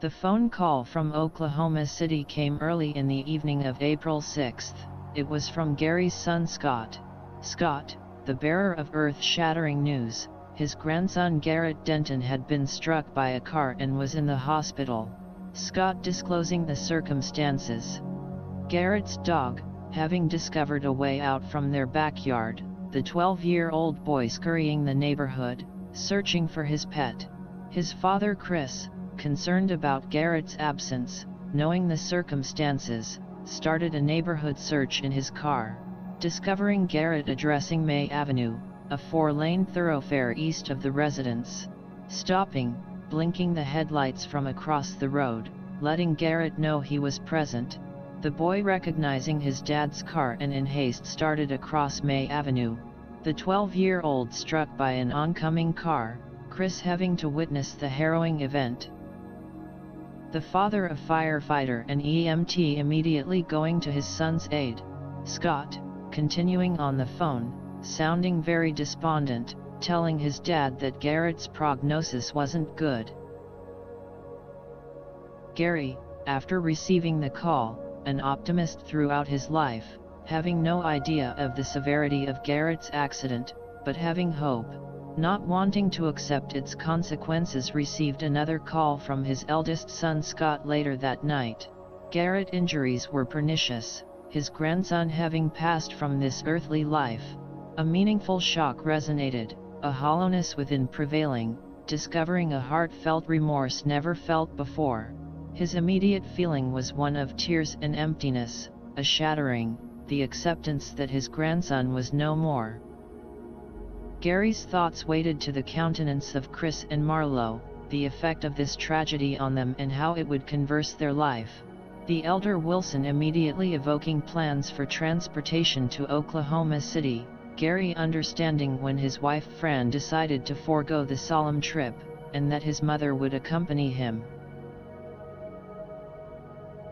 The phone call from Oklahoma City came early in the evening of April 6. It was from Gary's son Scott. Scott, the bearer of earth-shattering news, his grandson Garrett Denton had been struck by a car and was in the hospital. Scott disclosing the circumstances. Garrett's dog, having discovered a way out from their backyard, the 12-year-old boy scurrying the neighborhood, searching for his pet. His father Chris, concerned about Garrett's absence, knowing the circumstances, started a neighborhood search in his car, discovering Garrett addressing May Avenue, a 4-lane thoroughfare east of the residence. Stopping, blinking the headlights from across the road, letting Garrett know he was present. The boy recognizing his dad's car and in haste started across May Avenue. The 12-year-old struck by an oncoming car, Chris having to witness the harrowing event. The father of firefighter and EMT immediately going to his son's aid. Scott, continuing on the phone, sounding very despondent, telling his dad that Garrett's prognosis wasn't good. Gary, after receiving the call, an optimist throughout his life, having no idea of the severity of Garrett's accident, but having hope, not wanting to accept its consequences, received another call from his eldest son Scott later that night. Garrett's injuries were pernicious, his grandson having passed from this earthly life. A meaningful shock resonated, a hollowness within prevailing, discovering a heartfelt remorse never felt before. His immediate feeling was one of tears and emptiness, a shattering, the acceptance that his grandson was no more. Gary's thoughts weighted to the countenance of Chris and Marlo, the effect of this tragedy on them and how it would converse their life. The elder Wilson immediately evoking plans for transportation to Oklahoma City, Gary understanding when his wife Fran decided to forego the solemn trip, and that his mother would accompany him.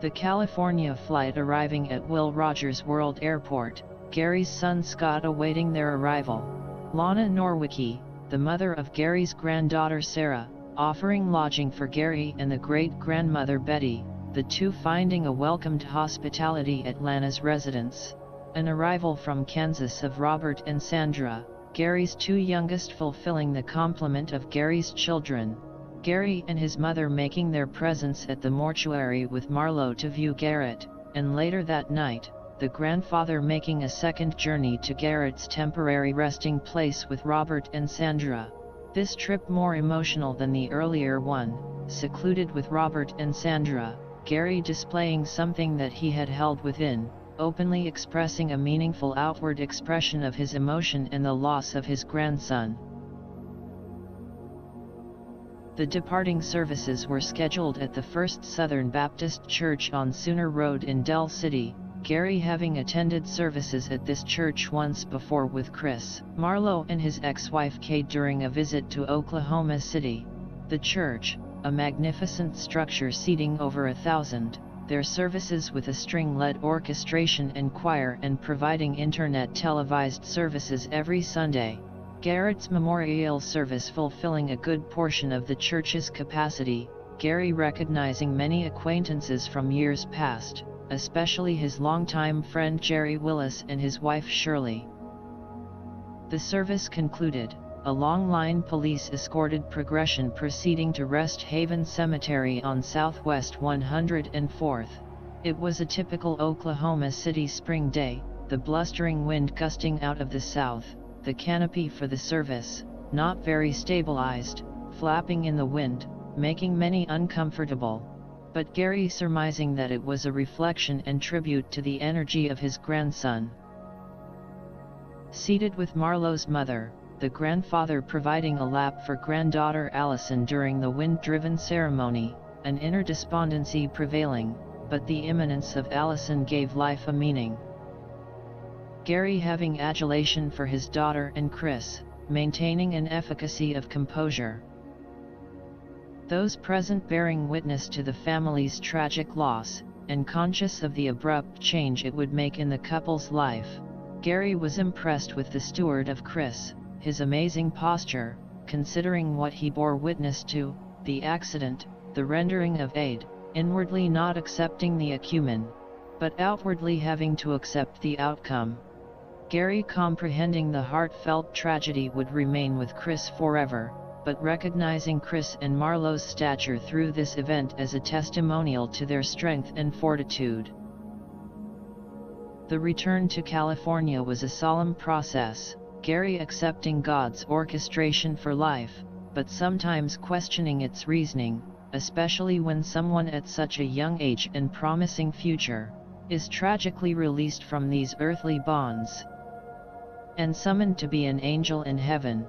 The California flight arriving at Will Rogers World Airport, Gary's son Scott awaiting their arrival. Lana Norwicki, the mother of Gary's granddaughter Sarah, offering lodging for Gary and the great-grandmother Betty, the two finding a welcomed hospitality at Lana's residence. An arrival from Kansas of Robert and Sandra, Gary's two youngest, fulfilling the complement of Gary's children. Gary and his mother making their presence at the mortuary with Marlo to view Garrett, and later that night, the grandfather making a second journey to Garrett's temporary resting place with Robert and Sandra. This trip more emotional than the earlier one, secluded with Robert and Sandra, Gary displaying something that he had held within, openly expressing a meaningful outward expression of his emotion and the loss of his grandson. The departing services were scheduled at the First Southern Baptist Church on Sooner Road in Del City, Gary having attended services at this church once before with Chris, Marlo and his ex-wife Kate during a visit to Oklahoma City. The church, a magnificent structure seating over 1,000, their services with a string-led orchestration and choir and providing internet televised services every Sunday. Garrett's memorial service fulfilling a good portion of the church's capacity, Gary recognizing many acquaintances from years past, especially his longtime friend Jerry Willis and his wife Shirley. The service concluded, a long-line police escorted progression proceeding to Rest Haven Cemetery on Southwest 104th. It was a typical Oklahoma City spring day, the blustering wind gusting out of the south, the canopy for the service, not very stabilized, flapping in the wind, making many uncomfortable. But Gary surmising that it was a reflection and tribute to the energy of his grandson. Seated with Marlo's mother, the grandfather providing a lap for granddaughter Allison during the wind-driven ceremony, an inner despondency prevailing, but the imminence of Allison gave life a meaning. Gary having adulation for his daughter and Chris, maintaining an efficacy of composure. Those present bearing witness to the family's tragic loss, and conscious of the abrupt change it would make in the couple's life. Gary was impressed with the steward of Chris, his amazing posture, considering what he bore witness to, the accident, the rendering of aid, inwardly not accepting the acumen, but outwardly having to accept the outcome. Gary, comprehending the heartfelt tragedy, would remain with Chris forever, but recognizing Chris and Marlowe's stature through this event as a testimonial to their strength and fortitude. The return to California was a solemn process, Gary accepting God's orchestration for life, but sometimes questioning its reasoning, especially when someone at such a young age and promising future is tragically released from these earthly bonds and summoned to be an angel in heaven.